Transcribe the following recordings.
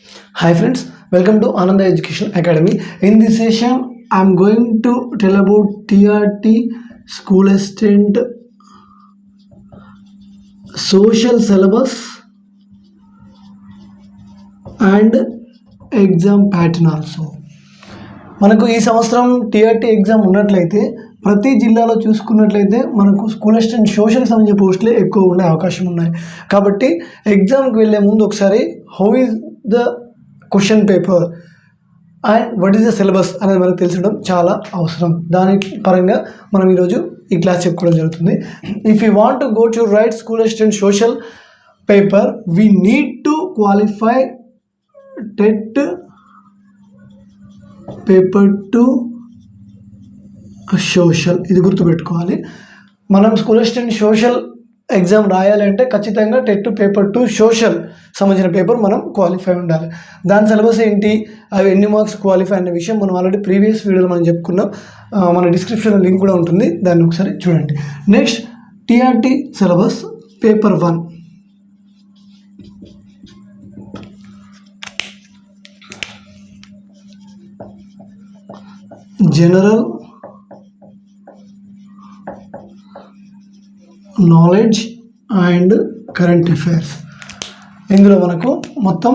Hi friends, welcome to Ananda Education Academy. In this session, I am going to tell about TRT School Assistant Social Syllabus and Exam Pattern also. మనకు ఈ సంవత్సరం TRT exam ఉన్నట్లయితే ప్రతి జిల్లాలో చూసుకున్నట్లయితే మనకు school assistant సోషల్కి సంబంధించిన పోస్టులే ఎక్కువ ఉండే అవకాశం ఉన్నాయి. కాబట్టి ఎగ్జామ్కి వెళ్ళే ముందు ఒకసారి how is the question paper and what is the syllabus అనేది మనకు తెలిసడం చాలా అవసరం. దాని పరంగా మనం ఈరోజు ఈ క్లాస్ చెప్పుకోవడం జరుగుతుంది. If you want to go to right school assistant social paper we need to qualify TET paper 2 social. ఇది గుర్తుపెట్టుకోవాలి. మనం స్కూల్ అసిస్టెంట్ సోషల్ ఎగ్జామ్ రాయాలంటే ఖచ్చితంగా టెట్ పేపర్ 2 సోషల్ సంబంధించిన పేపర్ మనం క్వాలిఫై ఉండాలి. దాని సిలబస్ ఏంటి, అవి ఎన్ని మార్క్స్ క్వాలిఫై అనే విషయం మనం ఆల్రెడీ ప్రీవియస్ వీడియోలో మనం చెప్పుకున్నాం. మన డిస్క్రిప్షన్లో లింక్ కూడా ఉంటుంది, దాన్ని ఒకసారి చూడండి. Next TRT syllabus paper 1. General knowledge and current affairs. ఇందులో మనకు మొత్తం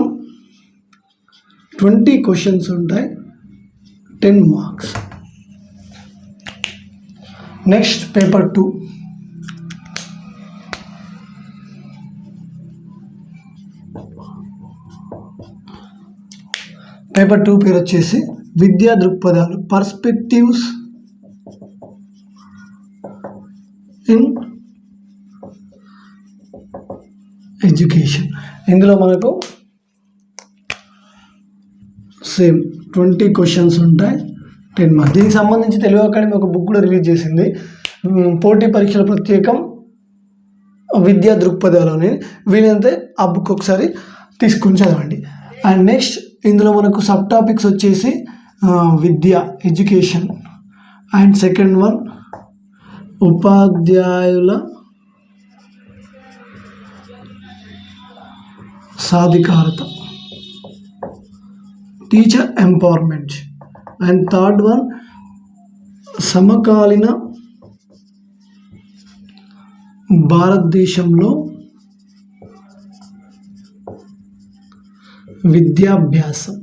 20 క్వశ్చన్స్ ఉంటాయి, 10 మార్క్స్. Next paper 2. పేపర్ 2 పేరు వచ్చేసి విద్యా దృక్పథాలు, పర్స్పెక్టివ్స్ ఇన్ ఎడ్యుకేషన్. ఇందులో మనకు సేమ్ 20 క్వశ్చన్స్ ఉంటాయి, 10 మార్క్స్. దీనికి సంబంధించి తెలుగు అకాడమీ ఒక బుక్ కూడా రిలీజ్ చేసింది, పోటీ పరీక్షల ప్రత్యేకం విద్యా దృక్పథాలు అని. వీలైతే ఆ బుక్ ఒకసారి తీసుకుని చదవండి. అండ్ నెక్స్ట్ ఇందులో మనకు సబ్ టాపిక్స్ వచ్చేసి విద్య, ఎడ్యుకేషన్. అండ్ సెకండ్ వన్ ఉపాధ్యాయుల సాధికారత, teacher empowerment. And third one సమకాలీన భారతదేశంలో విద్యాభ్యాసం.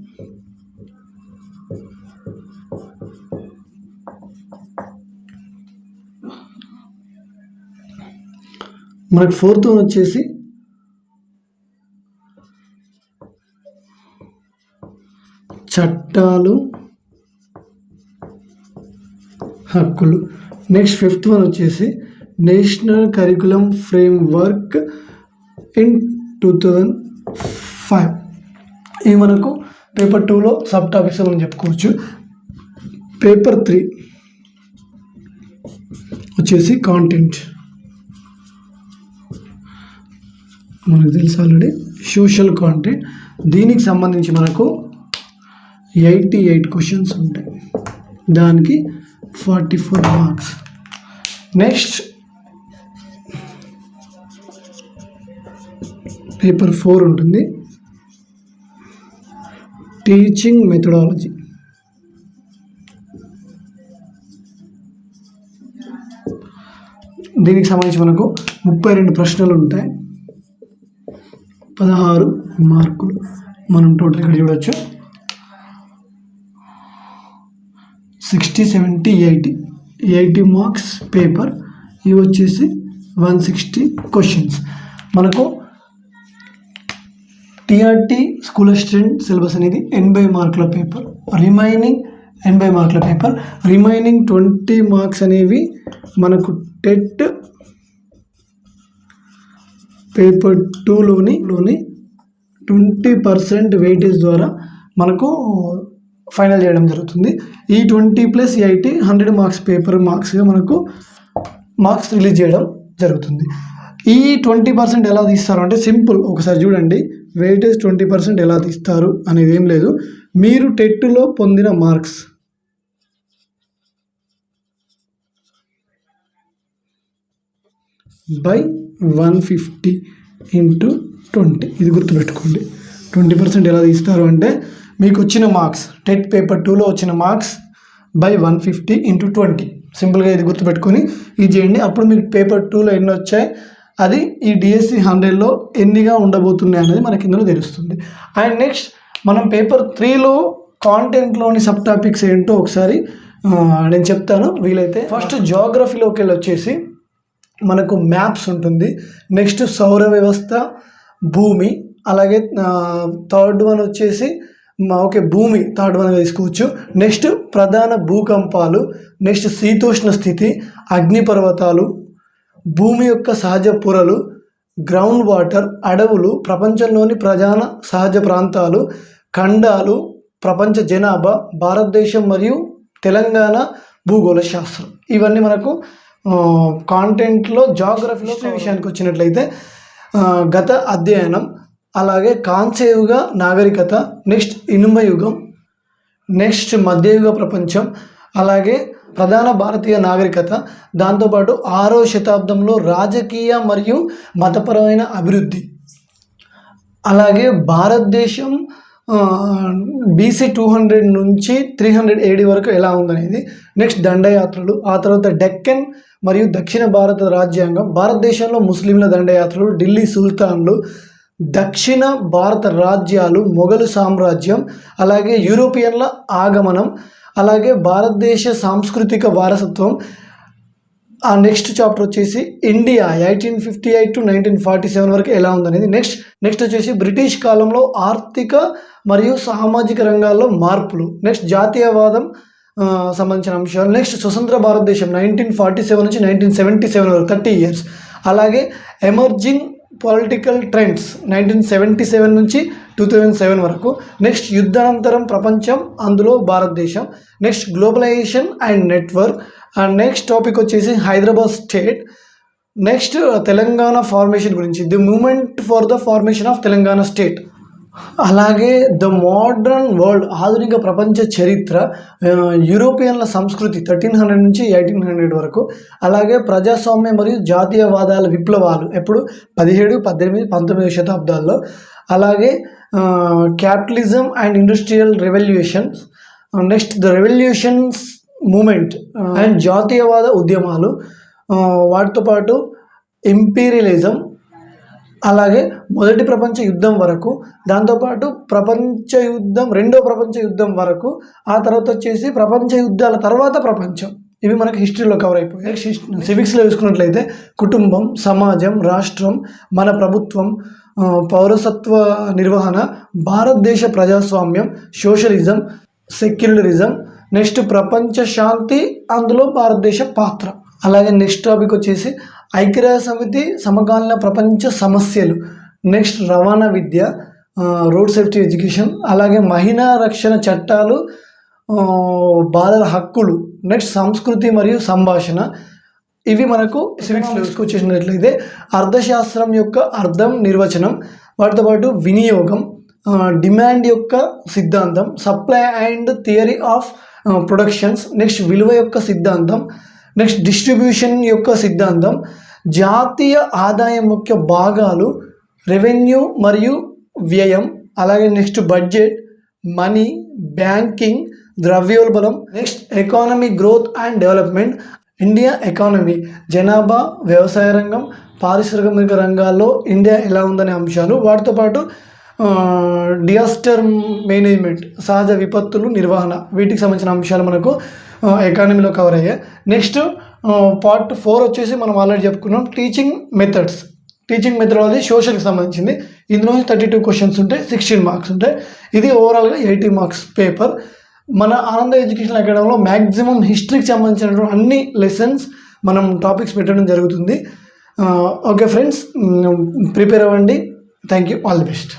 మనకు ఫోర్త్ వన్ వచ్చేసి చట్టాలు, హక్కులు. నెక్స్ట్ ఫిఫ్త్ వన్ వచ్చేసి నేషనల్ కరికులం ఫ్రేమ్వర్క్ ఇన్ 2005. ఇవి మనకు పేపర్ 2లో సబ్ టాపిక్స్ మనం చెప్పుకోవచ్చు. పేపర్ 3 వచ్చేసి కాంటెంట్. మనకు తెలుసు ఆల్రెడీ సోషల్ కాంటెంట్. దీనికి సంబంధించి మనకు 88 క్వశ్చన్స్ ఉంటాయి, దానికి 44 మార్క్స్. నెక్స్ట్ పేపర్ 4 ఉంటుంది, టీచింగ్ మెథడాలజీ. దీనికి సంబంధించి మనకు 32 ప్రశ్నలు ఉంటాయి, 16 మార్కులు. మనం టోటల్ ఇక్కడ చూడవచ్చు 60, 70, 80 మార్క్స్ పేపర్. ఇవి వచ్చేసి 160 క్వశ్చన్స్. మనకు టీఆర్టీ స్కూల్ అసిస్టెంట్ సిలబస్ అనేది 80 మార్కుల పేపర్, రిమైనింగ్ 80 మార్కుల పేపర్. రిమైనింగ్ 20 మార్క్స్ అనేవి మనకు టెట్ పేపర్ 2లోని 20% వెయిటేజ్ ద్వారా మనకు ఫైనల్ చేయడం జరుగుతుంది. ఈ 20 + 80 100 మార్క్స్ పేపర్ మార్క్స్గా మనకు మార్క్స్ రిలీజ్ చేయడం జరుగుతుంది. ఈ 20% ఎలా తీస్తారు అంటే సింపుల్, ఒకసారి చూడండి. వెయిటేజ్ 20% ఎలా తీస్తారు అనేది ఏం లేదు, మీరు టెట్లో పొందిన మార్క్స్ బై 150 × 20. ఇది గుర్తుపెట్టుకోండి. 20% ఎలా తీస్తారు అంటే మీకు వచ్చిన మార్క్స్ టెట్ పేపర్ 2లో వచ్చిన మార్క్స్ బై 150 × 20. సింపుల్గా ఇది గుర్తుపెట్టుకొని ఇది చేయండి. అప్పుడు మీకు పేపర్ 2లో ఎన్ని వచ్చాయి, అది ఈ డిఎస్సి 100లో ఎన్నిగా ఉండబోతున్నాయి అనేది మనకి ఇందులో తెలుస్తుంది. అండ్ నెక్స్ట్ మనం పేపర్ 3లో కాంటెంట్లోని సబ్ టాపిక్స్ ఏంటో ఒకసారి నేను చెప్తాను వీలైతే. ఫస్ట్ జియోగ్రఫీలోకి వెళ్ళి వచ్చేసి మనకు మ్యాప్స్ ఉంటుంది. నెక్స్ట్ సౌర వ్యవస్థ, భూమి, అలాగే థర్డ్ వన్ వచ్చేసి భూమి థర్డ్ వన్ తీసుకోవచ్చు. నెక్స్ట్ ప్రధాన భూకంపాలు, నెక్స్ట్ శీతోష్ణ స్థితి, అగ్నిపర్వతాలు, భూమి యొక్క సహజ పొరలు, గ్రౌండ్ వాటర్, అడవులు, ప్రపంచంలోని ప్రధాన సహజ ప్రాంతాలు, ఖండాలు, ప్రపంచ జనాభా, భారతదేశం మరియు తెలంగాణ భూగోళ శాస్త్రం. ఇవన్నీ మనకు కాంటెంట్లో జియోగ్రఫీలో విషయానికి వచ్చినట్లయితే గత అధ్యయనం, అలాగే కాంస్యయుగ నాగరికత, నెక్స్ట్ ఇనుమ యుగం, నెక్స్ట్ మధ్యయుగ ప్రపంచం, అలాగే ప్రధాన భారతీయ నాగరికత, దాంతోపాటు 6వ శతాబ్దంలో రాజకీయ మరియు మతపరమైన అభివృద్ధి, అలాగే భారతదేశం BC 200 నుంచి 300 AD వరకు ఎలా ఉందనేది, నెక్స్ట్ దండయాత్రలు, ఆ తర్వాత డెక్కన్ మరియు దక్షిణ భారత రాజ్యాంగం, భారతదేశంలో ముస్లింల దండయాత్రలు, ఢిల్లీ సుల్తాన్లు, దక్షిణ భారత రాజ్యాలు, మొఘలు సామ్రాజ్యం, అలాగే యూరోపియన్ల ఆగమనం, అలాగే భారతదేశ సాంస్కృతిక వారసత్వం. ఆ నెక్స్ట్ చాప్టర్ వచ్చేసి ఇండియా 1858 to 1947 వరకు ఎలా ఉందనేది. నెక్స్ట్ వచ్చేసి బ్రిటిష్ కాలంలో ఆర్థిక మరియు సామాజిక రంగాల్లో మార్పులు, నెక్స్ట్ జాతీయవాదం సంబంధించిన అంశాలు, నెక్స్ట్ స్వతంత్ర భారతదేశం 1947 నుంచి 1977 వరకు 30 years, అలాగే ఎమర్జింగ్ పొలిటికల్ ట్రెండ్స్ 1977 నుంచి 2007 వరకు, నెక్స్ట్ యుద్ధానంతరం ప్రపంచం, అందులో Bharatadesam, next globalisation and network, and next topic వచ్చేసి Hyderabad state, next Telangana formation గురించి, the moment for the formation of Telangana state, అలాగే ద మోడర్న్ వరల్డ్, ఆధునిక ప్రపంచ చరిత్ర, యూరోపియన్ల సంస్కృతి 1300 నుంచి 1800 వరకు, అలాగే ప్రజాస్వామ్యం మరియు జాతీయవాదాల విప్లవాలు ఎప్పుడు 17, 18, 19వ శతాబ్దాల్లో, అలాగే capitalism and industrial revolutions, next the revolutions moment and జాతీయవాద ఉద్యమాలు, వాటితో పాటు ఇంపీరియలిజం, అలాగే మొదటి ప్రపంచ యుద్ధం వరకు, దాంతోపాటు రెండో ప్రపంచ యుద్ధం వరకు, ఆ తర్వాత వచ్చేసి ప్రపంచ యుద్ధాల తర్వాత ప్రపంచం. ఇవి మనకి హిస్టరీలో కవర్ అయిపోయాయి. సివిక్స్లో చూసుకున్నట్లయితే కుటుంబం, సమాజం, రాష్ట్రం, మన ప్రభుత్వం, పౌరసత్వ నిర్వహణ, భారతదేశ ప్రజాస్వామ్యం, సోషలిజం, సెక్యులరిజం, నెక్స్ట్ ప్రపంచ శాంతి, అందులో భారతదేశ పాత్ర. అలాగే నెక్స్ట్ టాపిక్ వచ్చేసి ఐక్యరాజ్య సమితి సమకాలీన ప్రపంచ సమస్యలు, నెక్స్ట్ రవాణా విద్య, రోడ్ సేఫ్టీ ఎడ్యుకేషన్, అలాగే మహిళా రక్షణ చట్టాలు, బాలల హక్కులు, నెక్స్ట్ సంస్కృతి మరియు సంభాషణ. ఇవి మనకు సివిక్స్లో వచ్చేసినట్లయితే అర్థశాస్త్రం యొక్క అర్థం, నిర్వచనం, వాటితో పాటు వినియోగం, డిమాండ్ యొక్క సిద్ధాంతం, supply and theory of productions, next విలువ యొక్క సిద్ధాంతం, నెక్స్ట్ డిస్ట్రిబ్యూషన్ యొక్క సిద్ధాంతం, జాతీయ ఆదాయం యొక్క భాగాలు, రెవెన్యూ మరియు వ్యయం, అలాగే నెక్స్ట్ బడ్జెట్, మనీ, బ్యాంకింగ్, ద్రవ్యోల్బణం, next economy growth and development, India economy, జనాభా, వ్యవసాయ రంగం, పారిశ్రామిక రంగాల్లో ఇండియా ఎలా ఉందనే అంశాలు, వాటితో పాటు డిజాస్టర్ మేనేజ్మెంట్, సహజ విపత్తులు నిర్వహణ, వీటికి సంబంధించిన అంశాలు మనకు ఎకానమీలో కవర్ అయ్యాయి. నెక్స్ట్ పార్ట్ 4 వచ్చేసి మనం ఆల్రెడీ చెప్పుకున్నాం, టీచింగ్ మెథడాలజీ సోషల్కి సంబంధించింది. ఇందులో 32 క్వశ్చన్స్ ఉంటాయి, 16 మార్క్స్ ఉంటాయి. ఇది ఓవరాల్గా 80 మార్క్స్ పేపర్. మన ఆనంద ఎడ్యుకేషన్ అకాడమీలో మ్యాక్సిమం హిస్టరీకి సంబంధించినటువంటి అన్ని లెసన్స్ మనం టాపిక్స్ పెట్టడం జరుగుతుంది. ఓకే ఫ్రెండ్స్, ప్రిపేర్ అవ్వండి. Thank you, all the best.